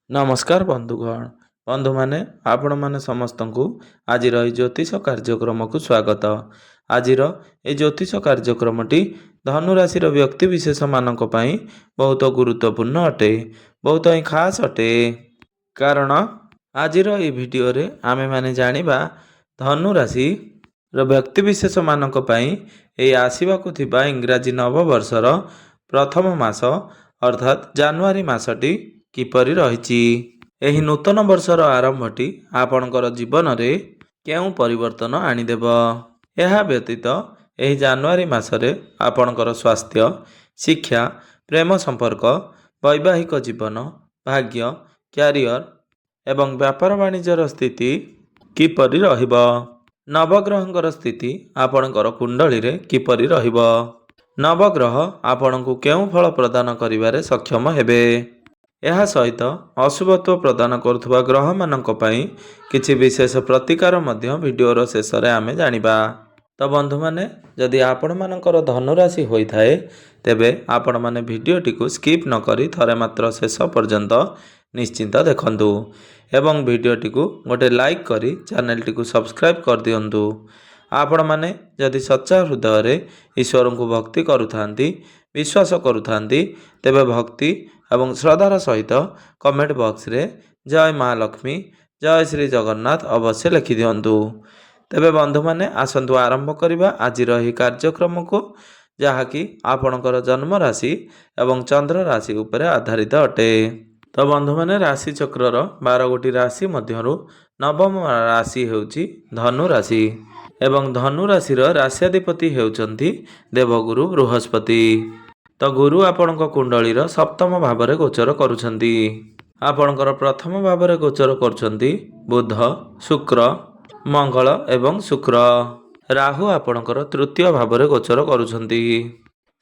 नमस्कार बंधुगण बंधु माने आपण माने समस्त को आज ज्योतिष कार्यक्रम को स्वागत। आज ज्योतिष कार्यक्रमटी धनुराशि व्यक्ति विशेष मानक पई बहुत गुरुत्वपूर्ण अटे, बहुत ही खास अटे। कारण आज वीडियो रे आमे माने जानिबा धनुराशि व्यक्ति विशेष मानक पई ए आसीबाकु थिबा इंग्राजी नववर्षर प्रथम मास अर्थात जानुआरी मासटी किपरि रहिछि। एही नूतन वर्षर आरंभटी आपणकर जीवन रे केउं परिवर्तन आनिदेब। एहा व्यतीत एही जानुआरी मासरे आपणकर स्वास्थ्य, शिक्षा, प्रेम संपर्क, वैवाहिक जीवन, भाग्य, क्यारियर एवं व्यापार वाणिज्यर स्थिति किपरि रहिब। नवग्रहंकर स्थिति आपणकर कुंडली रे किपरि रहिब। नवग्रह आपणकु केउं फल प्रदान करिबारे सक्षम हेबे। यह सहित अशुभत्व प्रदान करुवा ग्रह मानक पई किछि विशेष प्रतिकार मध्य वीडियोर शेष रे आमे जानिबा। तो बंधु माने जदि आपण मानकर धनुराशि होई थाए तेबे आपण माने वीडियोटी को स्किप न करी थरे मात्र शेष पर्यंत निश्चिंत देखंतु एवं वीडियोटी को गोटे लाइक करी चैनल को सब्सक्राइब कर दियंतु। आपण माने जदि सच्चा हृदय रे ईश्वर को भक्ति करुथांती, विश्वास करुथांती तेबे भक्ति एवं श्रद्धार सहित कमेंट बॉक्स रे जय महालक्ष्मी, जय श्री जगन्नाथ अवश्य लिखि दियंतु। तेबे बंधु माने आसंतु आरंभ करिबा आजिर एही कार्यक्रम को, जहाँकि आपणकर जन्म राशि एवं चंद्र राशि उपरे आधारित अटे। तो बंधु माने राशि चक्रर 12 गोटी राशि मध्यरु नवम राशि हेउची धनु राशि एवं धनु राशिर राश्याधिपति हेउचंती देवगुरु बृहस्पति। तो गुरु आपणक कुंडलीर सप्तम भावरे गोचर करुछंती। आपणकर प्रथम भावरे गोचर करुछंती बुध, शुक्र, मंगल एवं शुक्र। राहु आपणकर तृतीय भावरे गोचर करुछंती।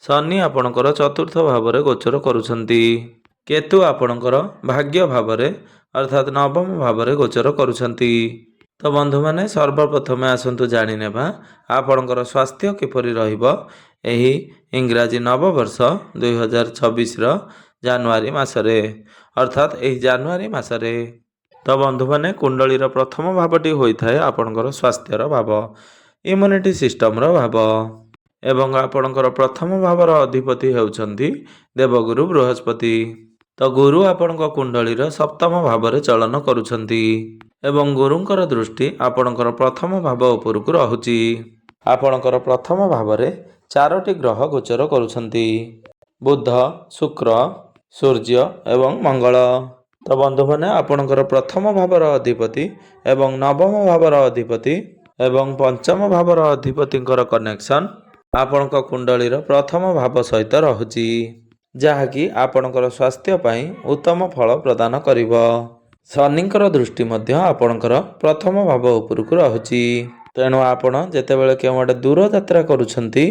शनि आपणकर चतुर्थ भावरे गोचर करुछंती। केतु आपणकर भाग्य भावरे अर्थात नवम भावरे गोचर करुछंती। तो बंधु माने सर्वप्रथम आसंतु जानि नेबा आपणकर स्वास्थ्य किपरि रहिबो एही इंग्राजी नववर्ष 2026 जानुआरी मासरे अर्थात एही जानुआरी मासरे। तो बंधु माने कुंडलीर प्रथम भावटी होई थाए आपणकर स्वास्थ्यर भाव, इम्यूनिटी सिस्टम भाव एवं आपणकर प्रथम भावर अधिपति हेउछंती देवगुरु बृहस्पति। तो गुरु आपणक कुंडलीर सप्तम भावरे चलन करुछंती एवं गुरुंकर दृष्टि आपणकर प्रथम भाव उपरकु रहुची। आपणकर प्रथम भावरे 4टी ग्रह गोचर करुछंती बुध, शुक्र, सूर्य एवं मंगल। तो बंधु माने आपणकर प्रथम भावर अधिपति एवं नवम भावर अधिपति एवं पंचम भावर अधिपतिंकर कनेक्शन आपणक कुंडलीर प्रथम भाव सहित रहुची, जहाँकि आपणकर स्वास्थ्य पई उत्तम फल प्रदान करिवो। शनिंकर दृष्टि मध्य आपणकर प्रथम भाव उपरकु रहुची। तेणु आपण जेतेबेले केवटे दूर यात्रा करुछंती,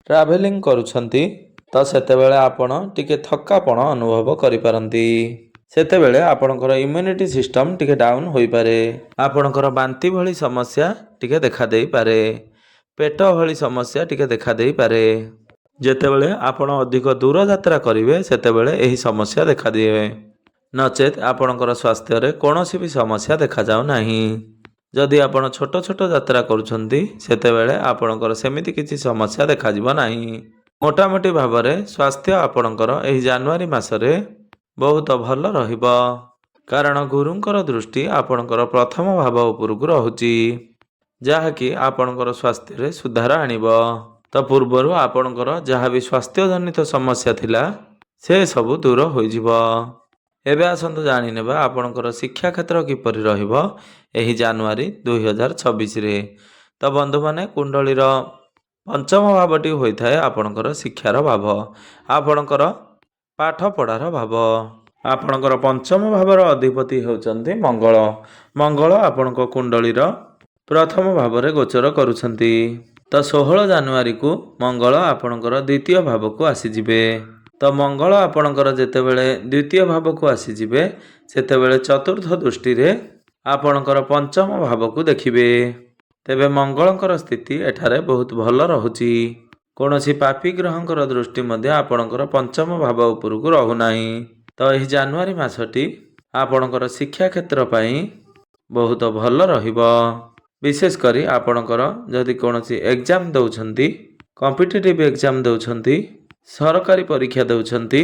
ट्रावेलिंग करुछंती, तो सेतेबेले आपण टिके थकापण अनुभव करिपारंती। सेतेबेले आपणकर इम्यूनिटी सिस्टम टिके डाउन होई पारे। आपणकर बांती भली समस्या टिके देखा देई पारे। पेट भली समस्या टिके देखा देई पारे। जेतेबेले आपण अधिक दूर यात्रा करिवे सेतेबेले एही समस्या देखा दिए। नचेत आपणकर स्वास्थ्य रे कोनोसी भी समस्या देखा जाउ नाही। जदि आपण छोट छोट यात्रा करुछंती सेतेबेले आपणकर सेमिति किछि समस्या देखा जिवो नाही। मोटामोटी भावरे स्वास्थ्य आपणकर एही जानुआरी मासरे बहुत भल रहिबो, कारण गुरुंकर दृष्टि आपणकर प्रथम भाव उपरकु रहुची, जहाँकि आपणकर स्वास्थ्य रे सुधार आनिबो। तो पूर्वरु आपणकर जहाँ भी स्वास्थ्य जनित समस्या थिला से सब दूर होई जिवो। एबे आसंतु जानि नेबा आपणकर शिक्षा क्षेत्र किपरि रहिबो एही जानुआरी 2026 रे। तो बंधु माने कुंडलीर पंचम भावटी होई थाए आपणकर शिक्षार भाव, आपणकर पाठ पढ़ार भाव। आपणकर पंचम भावर अधिपति हेउचंती मंगल। मंगल आपणक कुंडलीर प्रथम भावरे गोचर करुछंती। तो 16 जानुआरी को मंगल आपणकर द्वितीय भाव को आसी जिवे। तो मंगल आपणकर जेतेबेले द्वितीय भाव को आसी जिवे सेतेबेले चतुर्थ दृष्टि रे आपणकर पंचम भाव को देखिबे। तेबे मंगलंकर स्थिति एठारे बहुत भल रहुची। कोनोसी पापी ग्रहंकर दृष्टि मध्ये आपणकर पंचम भाव उपरकु रहु नाही। तो एही जानुआरी मासटी ଆପଣଙ୍କର ଶିକ୍ଷା କ୍ଷେତ୍ର ପାଇଁ ବହୁତ ଭଲ ରହିବ। ବିଶେଷ କରି ଆପଣଙ୍କର ଯଦି କୌଣସି ଏକ୍ଜାମ୍ ଦେଉଛନ୍ତି, କମ୍ପିଟେଟିଭ୍ ଏକ୍ଜାମ୍ ଦେଉଛନ୍ତି, ସରକାରୀ ପରୀକ୍ଷା ଦେଉଛନ୍ତି,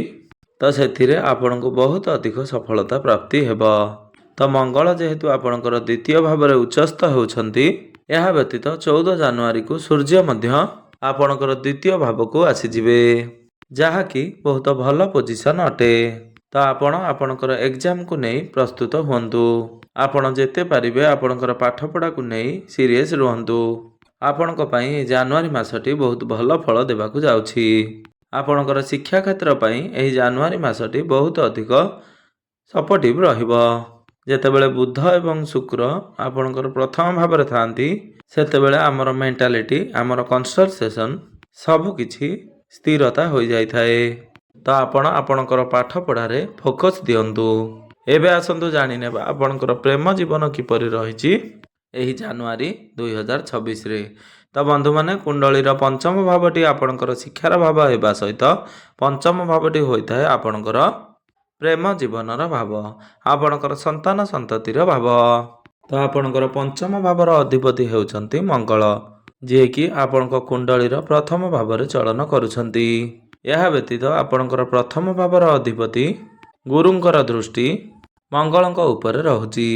ତ ସେଥିରେ ଆପଣଙ୍କୁ ବହୁତ ଅଧିକ ସଫଳତା ପ୍ରାପ୍ତି ହେବ। ତ ମଙ୍ଗଳ ଯେହେତୁ ଆପଣଙ୍କର ଦ୍ୱିତୀୟ ଭାବରେ ଉଚ୍ଚସ୍ଥ ହେଉଛନ୍ତି, ଏହା ବ୍ୟତୀତ 14 ଜାନୁଆରୀକୁ ସୂର୍ଯ୍ୟ ମଧ୍ୟ ଆପଣଙ୍କର ଦ୍ୱିତୀୟ ଭାବକୁ ଆସିଯିବେ, ଯାହାକି ବହୁତ ଭଲ ପୋଜିସନ୍ ଅଟେ। ତ ଆପଣ ଆପଣଙ୍କର ଏକ୍ଜାମ୍କୁ ନେଇ ପ୍ରସ୍ତୁତ ହୁଅନ୍ତୁ। ଆପଣ ଯେତେ ପାରିବେ ଆପଣଙ୍କର ପାଠପଢ଼ାକୁ ନେଇ ସିରିୟସ୍ ରୁହନ୍ତୁ। ଆପଣଙ୍କ ପାଇଁ ଏହି ଜାନୁଆରୀ ମାସଟି ବହୁତ ଭଲ ଫଳ ଦେବାକୁ ଯାଉଛି। ଆପଣଙ୍କର ଶିକ୍ଷା କ୍ଷେତ୍ର ପାଇଁ ଏହି ଜାନୁଆରୀ ମାସଟି ବହୁତ ଅଧିକ ସପୋର୍ଟିଭ୍ ରହିବ। ଯେତେବେଳେ ବୁଧ ଏବଂ ଶୁକ୍ର ଆପଣଙ୍କର ପ୍ରଥମ ଭାବରେ ଥାଆନ୍ତି, ସେତେବେଳେ ଆମର ମେଣ୍ଟାଲିଟି, ଆମର କନସନ୍ଟ୍ରେସନ୍ ସବୁକିଛି ସ୍ଥିରତା ହୋଇଯାଇଥାଏ। ତ ଆପଣ ଆପଣଙ୍କର ପାଠପଢ଼ାରେ ଫୋକସ୍ ଦିଅନ୍ତୁ। ଏବେ ଆସନ୍ତୁ ଜାଣିନେବା ଆପଣଙ୍କର ପ୍ରେମ ଜୀବନ କିପରି ରହିଛି ଏହି ଜାନୁଆରୀ 2026ରେ। ତ ବନ୍ଧୁମାନେ, କୁଣ୍ଡଳୀର ପଞ୍ଚମ ଭାବଟି ଆପଣଙ୍କର ଶିକ୍ଷାର ଭାବ ହେବା ସହିତ ପଞ୍ଚମ ଭାବଟି ହୋଇଥାଏ ଆପଣଙ୍କର ପ୍ରେମ ଜୀବନର ଭାବ, ଆପଣଙ୍କର ସନ୍ତାନ ସନ୍ତତିର ଭାବ। ତ ଆପଣଙ୍କର ପଞ୍ଚମ ଭାବର ଅଧିପତି ହେଉଛନ୍ତି ମଙ୍ଗଳ, ଯିଏକି ଆପଣଙ୍କ କୁଣ୍ଡଳୀର ପ୍ରଥମ ଭାବରେ ଚଳନ କରୁଛନ୍ତି। ଏହା ବ୍ୟତୀତ ଆପଣଙ୍କର ପ୍ରଥମ ଭାବର ଅଧିପତି ଗୁରୁଙ୍କର ଦୃଷ୍ଟି ମଙ୍ଗଳଙ୍କ ଉପରେ ରହୁଛି।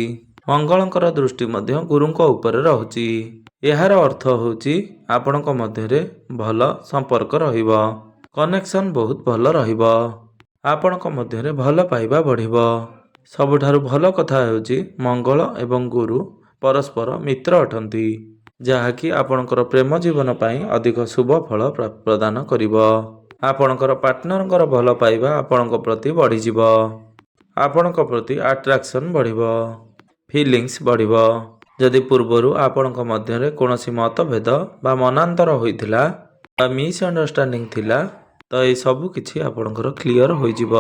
ମଙ୍ଗଳଙ୍କର ଦୃଷ୍ଟି ମଧ୍ୟ ଗୁରୁଙ୍କ ଉପରେ ରହୁଛି। ଏହାର ଅର୍ଥ ହେଉଛି ଆପଣଙ୍କ ମଧ୍ୟରେ ଭଲ ସମ୍ପର୍କ ରହିବ, କନେକ୍ସନ୍ ବହୁତ ଭଲ ରହିବ, ଆପଣଙ୍କ ମଧ୍ୟରେ ଭଲ ପାଇବା ବଢ଼ିବ। ସବୁଠାରୁ ଭଲ କଥା ହେଉଛି ମଙ୍ଗଳ ଏବଂ ଗୁରୁ ପରସ୍ପର ମିତ୍ର ଅଟନ୍ତି, ଯାହାକି ଆପଣଙ୍କର ପ୍ରେମ ଜୀବନ ପାଇଁ ଅଧିକ ଶୁଭ ଫଳ ପ୍ରଦାନ କରିବ। ଆପଣଙ୍କର ପାର୍ଟନରଙ୍କର ଭଲ ପାଇବା ଆପଣଙ୍କ ପ୍ରତି ବଢ଼ିଯିବ, ଆପଣଙ୍କ ପ୍ରତି ଆଟ୍ରାକ୍ସନ୍ ବଢ଼ିବ, ଫିଲିଂସ୍ ବଢ଼ିବ। ଯଦି ପୂର୍ବରୁ ଆପଣଙ୍କ ମଧ୍ୟରେ କୌଣସି ମତଭେଦ ବା ମନାନ୍ତର ହୋଇଥିଲା ବା ମିସ୍ଅଣ୍ଡରଷ୍ଟାଣ୍ଡିଂ ଥିଲା, ତ ଏହି ସବୁ କିଛି ଆପଣଙ୍କର କ୍ଲିଅର୍ ହୋଇଯିବ।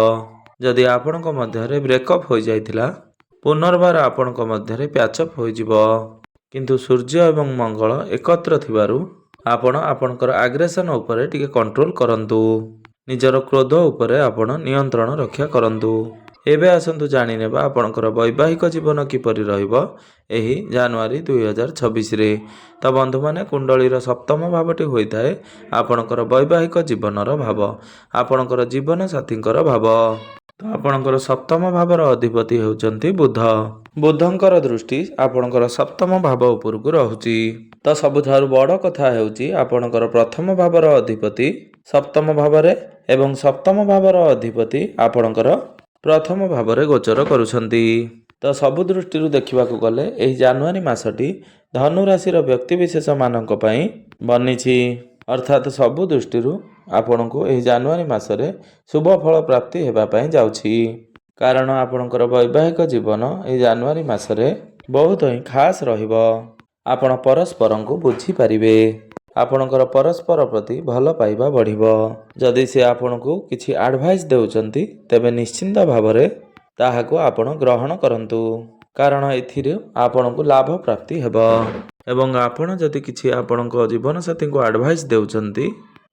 ଯଦି ଆପଣଙ୍କ ମଧ୍ୟରେ ବ୍ରେକଅପ୍ ହୋଇଯାଇଥିଲା, ପୁନର୍ବାର ଆପଣଙ୍କ ମଧ୍ୟରେ ପ୍ୟାଚଅପ୍ ହୋଇଯିବ। କିନ୍ତୁ ସୂର୍ଯ୍ୟ ଏବଂ ମଙ୍ଗଳ ଏକତ୍ର ଥିବାରୁ ଆପଣ ଆପଣଙ୍କର ଆଗ୍ରେସନ୍ ଉପରେ ଟିକେ କଣ୍ଟ୍ରୋଲ୍ କରନ୍ତୁ। ନିଜର କ୍ରୋଧ ଉପରେ ଆପଣ ନିୟନ୍ତ୍ରଣ ରକ୍ଷା କରନ୍ତୁ। ଏବେ ଆସନ୍ତୁ ଜାଣିନେବା ଆପଣଙ୍କର ବୈବାହିକ ଜୀବନ କିପରି ରହିବ ଏହି ଜାନୁଆରୀ 2026ରେ। ତ ବନ୍ଧୁମାନେ, କୁଣ୍ଡଳୀର ସପ୍ତମ ଭାବଟି ହୋଇଥାଏ ଆପଣଙ୍କର ବୈବାହିକ ଜୀବନର ଭାବ, ଆପଣଙ୍କର ଜୀବନ ସାଥୀଙ୍କର ଭାବ। ତ ଆପଣଙ୍କର ସପ୍ତମ ଭାବର ଅଧିପତି ହେଉଛନ୍ତି ବୁଧ। ବୁଧଙ୍କର ଦୃଷ୍ଟି ଆପଣଙ୍କର ସପ୍ତମ ଭାବ ଉପରକୁ ରହୁଛି। ତ ସବୁଠାରୁ ବଡ଼ କଥା ହେଉଛି ଆପଣଙ୍କର ପ୍ରଥମ ଭାବର ଅଧିପତି ସପ୍ତମ ଭାବରେ ଏବଂ ସପ୍ତମ ଭାବର ଅଧିପତି ଆପଣଙ୍କର ପ୍ରଥମ ଭାବରେ ଗୋଚର କରୁଛନ୍ତି। ତ ସବୁ ଦୃଷ୍ଟିରୁ ଦେଖିବାକୁ ଗଲେ ଏହି ଜାନୁଆରୀ ମାସଟି ଧନୁ ରାଶିର ବ୍ୟକ୍ତିବିଶେଷମାନଙ୍କ ପାଇଁ ବନିଛି, ଅର୍ଥାତ୍ ସବୁ ଦୃଷ୍ଟିରୁ ଆପଣଙ୍କୁ ଏହି ଜାନୁଆରୀ ମାସରେ ଶୁଭ ଫଳ ପ୍ରାପ୍ତି ହେବା ପାଇଁ ଯାଉଛି। କାରଣ ଆପଣଙ୍କର ବୈବାହିକ ଜୀବନ ଏହି ଜାନୁଆରୀ ମାସରେ ବହୁତ ହିଁ ଖାସ୍ ରହିବ। ଆପଣ ପରସ୍ପରଙ୍କୁ ବୁଝିପାରିବେ, ଆପଣଙ୍କର ପରସ୍ପର ପ୍ରତି ଭଲ ପାଇବା ବଢ଼ିବ। ଯଦି ସେ ଆପଣଙ୍କୁ କିଛି ଆଡ଼ଭାଇସ୍ ଦେଉଛନ୍ତି, ତେବେ ନିଶ୍ଚିନ୍ତ ଭାବରେ ତାହାକୁ ଆପଣ ଗ୍ରହଣ କରନ୍ତୁ, କାରଣ ଏଥିରୁ ଆପଣଙ୍କୁ ଲାଭ ପ୍ରାପ୍ତି ହେବ। ଏବଂ ଆପଣ ଯଦି କିଛି ଆପଣଙ୍କ ଜୀବନସାଥୀଙ୍କୁ ଆଡ଼ଭାଇସ୍ ଦେଉଛନ୍ତି,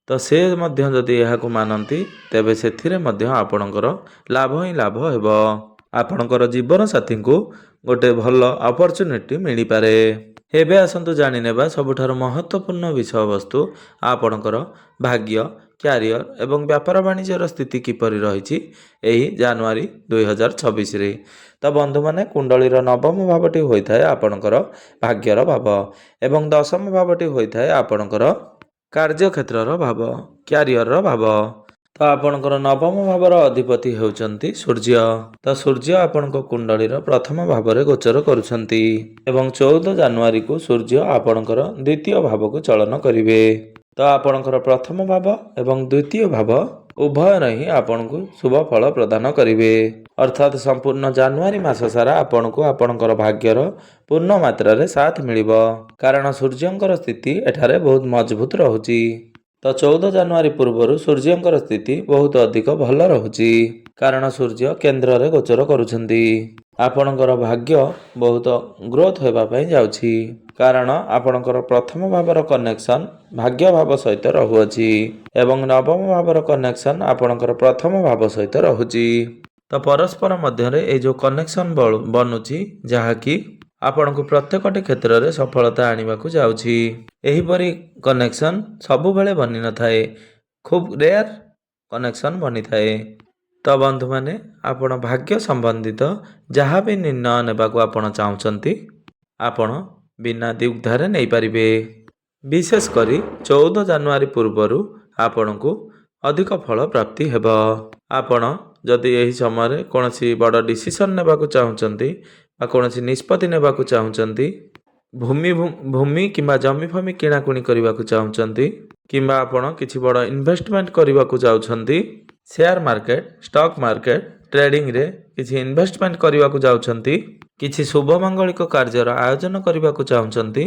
ତ ସେ ମଧ୍ୟ ଯଦି ଏହାକୁ ମାନନ୍ତି, ତେବେ ସେଥିରେ ମଧ୍ୟ ଆପଣଙ୍କର ଲାଭ ହିଁ ଲାଭ ହେବ। ଆପଣଙ୍କର ଜୀବନସାଥୀଙ୍କୁ ଗୋଟେ ଭଲ ଅପରଚ୍ୟୁନିଟି ମିଳିପାରେ। ଏବେ ଆସନ୍ତୁ ଜାଣିନେବା ସବୁଠାରୁ ମହତ୍ତ୍ୱପୂର୍ଣ୍ଣ ବିଷୟବସ୍ତୁ ଆପଣଙ୍କର ଭାଗ୍ୟ, କ୍ୟାରିୟର ଏବଂ ବ୍ୟାପାର ବାଣିଜ୍ୟର ସ୍ଥିତି କିପରି ରହିଛି ଏହି ଜାନୁଆରୀ 2026ରେ। ତ ବନ୍ଧୁମାନେ, କୁଣ୍ଡଳୀର ନବମ ଭାବଟି ହୋଇଥାଏ ଆପଣଙ୍କର ଭାଗ୍ୟର ଭାବ ଏବଂ ଦଶମ ଭାବଟି ହୋଇଥାଏ ଆପଣଙ୍କର କାର୍ଯ୍ୟକ୍ଷେତ୍ରର ଭାବ, କ୍ୟାରିୟରର ଭାବ। ତ ଆପଣଙ୍କର ନବମ ଭାବର ଅଧିପତି ହେଉଛନ୍ତି ସୂର୍ଯ୍ୟ। ତ ସୂର୍ଯ୍ୟ ଆପଣଙ୍କ କୁଣ୍ଡଳୀର ପ୍ରଥମ ଭାବରେ ଗୋଚର କରୁଛନ୍ତି ଏବଂ 14 ଜାନୁଆରୀକୁ ସୂର୍ଯ୍ୟ ଆପଣଙ୍କର ଦ୍ୱିତୀୟ ଭାବକୁ ଚଳନ କରିବେ। ତ ଆପଣଙ୍କର ପ୍ରଥମ ଭାବ ଏବଂ ଦ୍ୱିତୀୟ ଭାବ ଉଭୟରେ ହିଁ ଆପଣଙ୍କୁ ଶୁଭ ଫଳ ପ୍ରଦାନ କରିବେ, ଅର୍ଥାତ୍ ସମ୍ପୂର୍ଣ୍ଣ ଜାନୁଆରୀ ମାସ ସାରା ଆପଣଙ୍କୁ ଆପଣଙ୍କର ଭାଗ୍ୟର ପୂର୍ଣ୍ଣ ମାତ୍ରାରେ ସାଥ ମିଳିବ, କାରଣ ସୂର୍ଯ୍ୟଙ୍କର ସ୍ଥିତି ଏଠାରେ ବହୁତ ମଜବୁତ ରହୁଛି। ତ 14 ଜାନୁଆରୀ ପୂର୍ବରୁ ସୂର୍ଯ୍ୟଙ୍କର ସ୍ଥିତି ବହୁତ ଅଧିକ ଭଲ ରହୁଛି, କାରଣ ସୂର୍ଯ୍ୟ କେନ୍ଦ୍ରରେ ଗୋଚର କରୁଛନ୍ତି। ଆପଣଙ୍କର ଭାଗ୍ୟ ବହୁତ ଗ୍ରୋଥ୍ ହେବା ପାଇଁ ଯାଉଛି, କାରଣ ଆପଣଙ୍କର ପ୍ରଥମ ଭାବର କନେକ୍ସନ୍ ଭାଗ୍ୟ ଭାବ ସହିତ ରହୁଅଛି ଏବଂ ନବମ ଭାବର କନେକ୍ସନ୍ ଆପଣଙ୍କର ପ୍ରଥମ ଭାବ ସହିତ ରହୁଛି। ତ ପରସ୍ପର ମଧ୍ୟରେ ଏଇ ଯେଉଁ କନେକ୍ସନ୍ ବନୁଛି ଯାହାକି ଆପଣଙ୍କୁ ପ୍ରତ୍ୟେକଟି କ୍ଷେତ୍ରରେ ସଫଳତା ଆଣିବାକୁ ଯାଉଛି। ଏହିପରି କନେକ୍ସନ୍ ସବୁବେଳେ ବନିନଥାଏ, ଖୁବ୍ ରେୟାର କନେକ୍ସନ୍ ବନିଥାଏ। ତ ବନ୍ଧୁମାନେ ଆପଣ ଭାଗ୍ୟ ସମ୍ବନ୍ଧିତ ଯାହା ବି ନିର୍ଣ୍ଣୟ ନେବାକୁ ଆପଣ ଚାହୁଁଛନ୍ତି ଆପଣ ବିନା ଦ୍ୱିଧାରେ ନେଇପାରିବେ। ବିଶେଷ କରି 14 ଜାନୁଆରୀ ପୂର୍ବରୁ ଆପଣଙ୍କୁ ଅଧିକ ଫଳ ପ୍ରାପ୍ତି ହେବ। ଆପଣ ଯଦି ଏହି ସମୟରେ କୌଣସି ବଡ଼ ଡିସିସନ୍ ନେବାକୁ ଚାହୁଁଛନ୍ତି ବା କୌଣସି ନିଷ୍ପତ୍ତି ନେବାକୁ ଚାହୁଁଛନ୍ତି, ଭୂମି କିମ୍ବା ଜମିଫମି କିଣାକୁଣି କରିବାକୁ ଚାହୁଁଛନ୍ତି କିମ୍ବା ଆପଣ କିଛି ବଡ଼ ଇନଭେଷ୍ଟମେଣ୍ଟ କରିବାକୁ ଯାଉଛନ୍ତି, ସେୟାର ମାର୍କେଟ, ଷ୍ଟକ୍ ମାର୍କେଟ, ଟ୍ରେଡିଂରେ କିଛି ଇନଭେଷ୍ଟମେଣ୍ଟ କରିବାକୁ ଯାଉଛନ୍ତି, କିଛି ଶୁଭ ମାଙ୍ଗଳିକ କାର୍ଯ୍ୟର ଆୟୋଜନ କରିବାକୁ ଚାହୁଁଛନ୍ତି,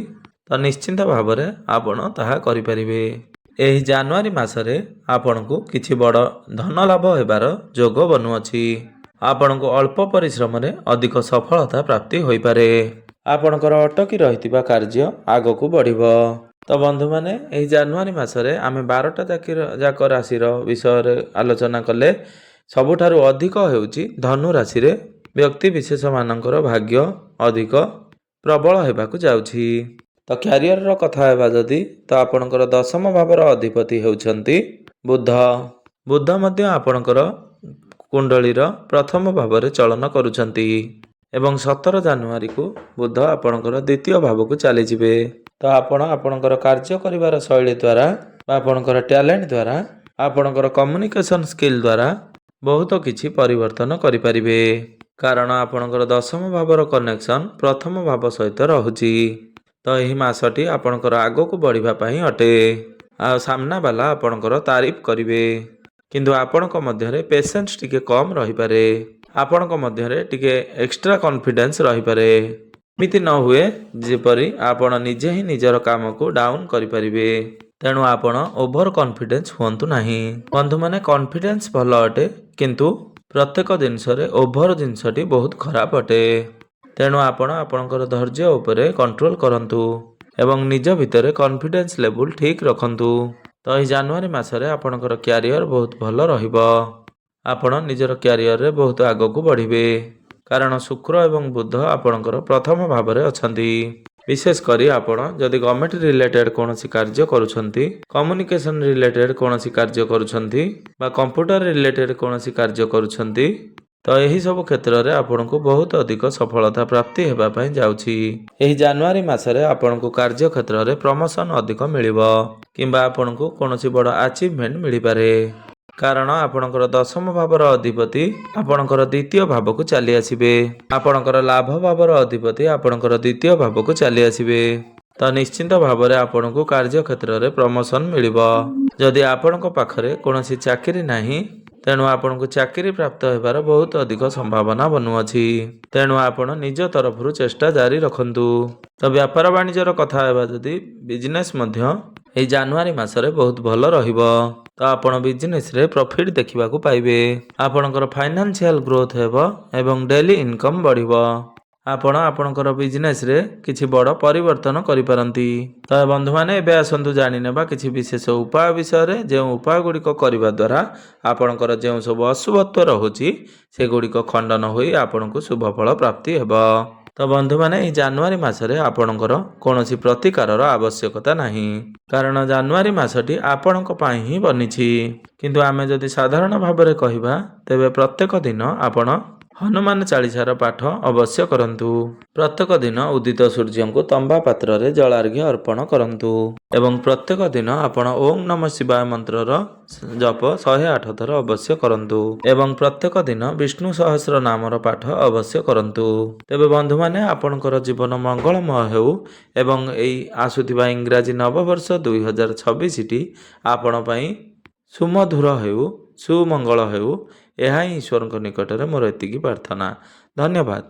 ତ ନିଶ୍ଚିନ୍ତ ଭାବରେ ଆପଣ ତାହା କରିପାରିବେ। ଏହି ଜାନୁଆରୀ ମାସରେ ଆପଣଙ୍କୁ କିଛି ବଡ଼ ଧନ ଲାଭ ହେବାର ଯୋଗ ବନୁଅଛି। ଆପଣଙ୍କୁ ଅଳ୍ପ ପରିଶ୍ରମରେ ଅଧିକ ସଫଳତା ପ୍ରାପ୍ତି ହୋଇପାରେ। ଆପଣଙ୍କର ଅଟକି ରହିଥିବା କାର୍ଯ୍ୟ ଆଗକୁ ବଢ଼ିବ। ତ ବନ୍ଧୁମାନେ ଏହି ଜାନୁଆରୀ ମାସରେ ଆମେ 12ଟା ଯାକ ରାଶିର ବିଷୟରେ ଆଲୋଚନା କଲେ। ସବୁଠାରୁ ଅଧିକ ହେଉଛି ଧନୁ ରାଶିରେ ବ୍ୟକ୍ତିବିଶେଷମାନଙ୍କର ଭାଗ୍ୟ ଅଧିକ ପ୍ରବଳ ହେବାକୁ ଯାଉଛି। ତ କ୍ୟାରିୟରର କଥା ହେବା ଯଦି ତ ଆପଣଙ୍କର 10ମ ଭାବର ଅଧିପତି ହେଉଛନ୍ତି ବୁଧ। ବୁଧ ମଧ୍ୟ ଆପଣଙ୍କର କୁଣ୍ଡଳୀର ପ୍ରଥମ ଭାବରେ ଚଳନ କରୁଛନ୍ତି ଏବଂ 17 ଜାନୁଆରୀକୁ ବୁଧ ଆପଣଙ୍କର ଦ୍ୱିତୀୟ ଭାବକୁ ଚାଲିଯିବେ। ତ ଆପଣ ଆପଣଙ୍କର କାର୍ଯ୍ୟ କରିବାର ଶୈଳୀ ଦ୍ୱାରା ବା ଆପଣଙ୍କର ଟ୍ୟାଲେଣ୍ଟ ଦ୍ୱାରା ଆପଣଙ୍କର କମ୍ୟୁନିକେସନ୍ ସ୍କିଲ୍ ଦ୍ୱାରା ବହୁତ କିଛି ପରିବର୍ତ୍ତନ କରିପାରିବେ। କାରଣ ଆପଣଙ୍କର 10ମ ଭାବର କନେକ୍ସନ୍ ପ୍ରଥମ ଭାବ ସହିତ ରହୁଛି। ତ ଏହି ମାସଟି ଆପଣଙ୍କର ଆଗକୁ ବଢ଼ିବା ପାଇଁ ଅଟେ। ଆଉ ସାମ୍ନାବାଲା ଆପଣଙ୍କର ତାରିଫ କରିବେ, କିନ୍ତୁ ଆପଣଙ୍କ ମଧ୍ୟରେ ପେସେନ୍ସ ଟିକେ କମ୍ ରହିପାରେ। ଆପଣଙ୍କ ମଧ୍ୟରେ ଟିକେ ଏକ୍ସଟ୍ରା କନଫିଡେନ୍ସ ରହିପାରେ। ଏମିତି ନ ହୁଏ ଯେପରି ଆପଣ ନିଜେ ହିଁ ନିଜର କାମକୁ ଡାଉନ୍ କରିପାରିବେ। ତେଣୁ ଆପଣ ଓଭର କନଫିଡେନ୍ସ ହୁଅନ୍ତୁ ନାହିଁ। ବନ୍ଧୁମାନେ କନଫିଡେନ୍ସ ଭଲ ଅଟେ, କିନ୍ତୁ ପ୍ରତ୍ୟେକ ଜିନିଷରେ ଓଭର ଜିନିଷଟି ବହୁତ ଖରାପ ଅଟେ। ତେଣୁ ଆପଣ ଆପଣଙ୍କର ଧୈର୍ଯ୍ୟ ଉପରେ କଣ୍ଟ୍ରୋଲ କରନ୍ତୁ ଏବଂ ନିଜ ଭିତରେ କନଫିଡେନ୍ସ ଲେବୁଲ୍ ଠିକ୍ ରଖନ୍ତୁ। ତ ଏହି ଜାନୁଆରୀ ମାସରେ ଆପଣଙ୍କର କ୍ୟାରିୟର ବହୁତ ଭଲ ରହିବ। ଆପଣ ନିଜର କ୍ୟାରିୟରରେ ବହୁତ ଆଗକୁ ବଢ଼ିବେ। କାରଣ ଶୁକ୍ର ଏବଂ ବୁଧ ଆପଣଙ୍କର ପ୍ରଥମ ଭାବରେ ଅଛନ୍ତି। ବିଶେଷ କରି ଆପଣ ଯଦି ଗଭର୍ଣ୍ଣମେଣ୍ଟ ରିଲେଟେଡ୍ କୌଣସି କାର୍ଯ୍ୟ କରୁଛନ୍ତି, କମ୍ୟୁନିକେସନ୍ ରିଲେଟେଡ୍ କୌଣସି କାର୍ଯ୍ୟ କରୁଛନ୍ତି ବା କମ୍ପ୍ୟୁଟର ରିଲେଟେଡ୍ କୌଣସି କାର୍ଯ୍ୟ କରୁଛନ୍ତି, ତ ଏହିସବୁ କ୍ଷେତ୍ରରେ ଆପଣଙ୍କୁ ବହୁତ ଅଧିକ ସଫଳତା ପ୍ରାପ୍ତି ହେବା ପାଇଁ ଯାଉଛି। ଏହି ଜାନୁଆରୀ ମାସରେ ଆପଣଙ୍କୁ କାର୍ଯ୍ୟ କ୍ଷେତ୍ରରେ ପ୍ରମୋସନ୍ ଅଧିକ ମିଳିବ କିମ୍ବା ଆପଣଙ୍କୁ କୌଣସି ବଡ଼ ଆଚିଭମେଣ୍ଟ ମିଳିପାରେ। କାରଣ ଆପଣଙ୍କର 10ମ ଭାବର ଅଧିପତି ଆପଣଙ୍କର ଦ୍ୱିତୀୟ ଭାବକୁ ଚାଲି ଆସିବେ। ଆପଣଙ୍କର ଲାଭ ଭାବର ଅଧିପତି ଆପଣଙ୍କର ଦ୍ୱିତୀୟ ଭାବକୁ ଚାଲି ଆସିବେ। ତ ନିଶ୍ଚିନ୍ତ ଭାବରେ ଆପଣଙ୍କୁ କାର୍ଯ୍ୟକ୍ଷେତ୍ରରେ ପ୍ରମୋସନ୍ ମିଳିବ। ଯଦି ଆପଣଙ୍କ ପାଖରେ କୌଣସି ଚାକିରି ନାହିଁ, ତେଣୁ ଆପଣଙ୍କୁ ଚାକିରି ପ୍ରାପ୍ତ ହେବାର ବହୁତ ଅଧିକ ସମ୍ଭାବନା ବନୁଅଛି। ତେଣୁ ଆପଣ ନିଜ ତରଫରୁ ଚେଷ୍ଟା ଜାରି ରଖନ୍ତୁ। ତ ବ୍ୟାପାର ବାଣିଜ୍ୟର କଥା ହେବା ଯଦି ବିଜନେସ୍ ମଧ୍ୟ ଏହି ଜାନୁଆରୀ ମାସରେ ବହୁତ ଭଲ ରହିବ। ତ ଆପଣ ବିଜନେସ୍ରେ ପ୍ରଫିଟ୍ ଦେଖିବାକୁ ପାଇବେ। ଆପଣଙ୍କର ଫାଇନାନ୍ସିଆଲ ଗ୍ରୋଥ୍ ହେବ ଏବଂ ଡେଲି ଇନକମ୍ ବଢ଼ିବ। ଆପଣ ଆପଣଙ୍କର ବିଜନେସ୍ରେ କିଛି ବଡ଼ ପରିବର୍ତ୍ତନ କରିପାରନ୍ତି। ତ ବନ୍ଧୁମାନେ ଏବେ ଆସନ୍ତୁ ଜାଣିନେବା କିଛି ବିଶେଷ ଉପାୟ ବିଷୟରେ, ଯେଉଁ ଉପାୟ ଗୁଡ଼ିକ କରିବା ଦ୍ୱାରା ଆପଣଙ୍କର ଯେଉଁ ସବୁ ଅଶୁଭତ୍ୱ ରହୁଛି ସେଗୁଡ଼ିକ ଖଣ୍ଡନ ହୋଇ ଆପଣଙ୍କୁ ଶୁଭଫଳ ପ୍ରାପ୍ତି ହେବ। ତ ବନ୍ଧୁମାନେ ଏହି ଜାନୁଆରୀ ମାସରେ ଆପଣଙ୍କର କୌଣସି ପ୍ରତିକାରର ଆବଶ୍ୟକତା ନାହିଁ, କାରଣ ଜାନୁଆରୀ ମାସଟି ଆପଣଙ୍କ ପାଇଁ ହିଁ ବନିଛି। କିନ୍ତୁ ଆମେ ଯଦି ସାଧାରଣ ଭାବରେ କହିବା, ତେବେ ପ୍ରତ୍ୟେକ ଦିନ ଆପଣ ହନୁମାନ ଚାଳିଶାର ପାଠ ଅବଶ୍ୟ କରନ୍ତୁ। ପ୍ରତ୍ୟେକ ଦିନ ଉଦିତ ସୂର୍ଯ୍ୟଙ୍କୁ ତମ୍ବା ପାତ୍ରରେ ଜଳାର୍ଘ୍ୟ ଅର୍ପଣ କରନ୍ତୁ ଏବଂ ପ୍ରତ୍ୟେକ ଦିନ ଆପଣ ଓಂ ନମଃ ଶିବାୟ ମନ୍ତ୍ରର ଜପ 108 ଥର ଅବଶ୍ୟ କରନ୍ତୁ ଏବଂ ପ୍ରତ୍ୟେକ ଦିନ ବିଷ୍ଣୁ ସହସ୍ର ନାମର ପାଠ ଅବଶ୍ୟ କରନ୍ତୁ। ତେବେ ବନ୍ଧୁମାନେ ଆପଣଙ୍କର ଜୀବନ ମଙ୍ଗଳମୟ ହେଉ ଏବଂ ଏଇ ଆସୁଥିବା ଇଂରାଜୀ ନବବର୍ଷ 2026ଟି ଆପଣ ପାଇଁ ସୁମଧୁର ହେଉ, ସୁମଙ୍ଗଳ ହେଉ, ଏହା ହିଁ ଈଶ୍ୱରଙ୍କ ନିକଟରେ ମୋର ଏତିକି ପ୍ରାର୍ଥନା। ଧନ୍ୟବାଦ।